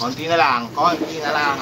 Konti na lang, konti na lang.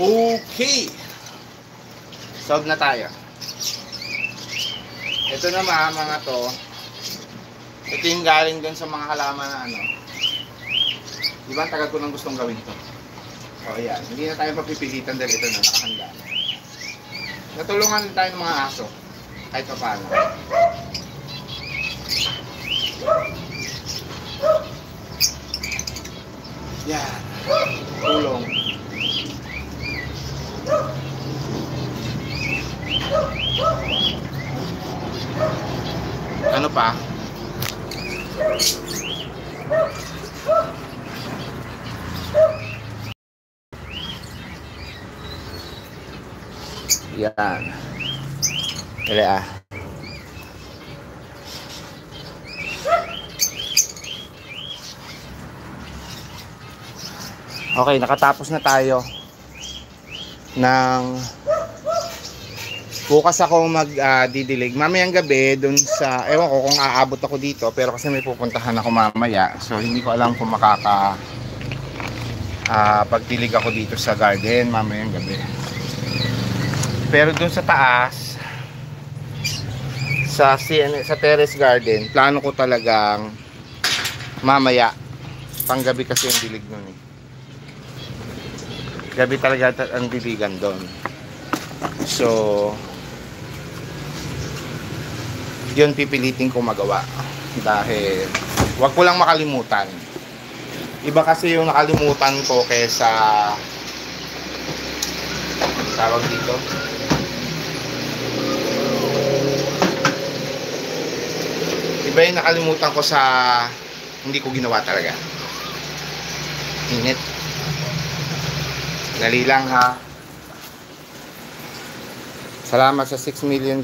Okay. Solve na tayo. Ito naman mga to. Ito yung galing dun sa mga halaman na ano. Diba ang tagal ko nang gustong gawin to. O yan. Hindi na tayo papipilitan dahil ito na nakahanda. Natulungan tayo ng mga aso. Kahit pa paano. Yan. Tulong. Ano pa? Yan. Dali ah. Okay, nakatapos na tayo ng bukas ako magdidilig. Mamayang gabi dun sa, ewan ko kung aabot ako dito, pero kasi may pupuntahan ako mamaya. So hindi ko alam kung pagdilig ako dito sa garden mamayang gabi. Pero dun sa taas sa terrace garden, plano ko talagang mamaya panggabi kasi yung dilig nun eh. Gabi talaga ang diligan doon. So yun pipilitin ko magawa dahil wag ko lang makalimutan. Iba kasi yung nakalimutan ko kaysa tawag dito. Iba yung nakalimutan ko sa hindi ko ginawa talaga. Init. Dali lang ha. Salamat sa 6 million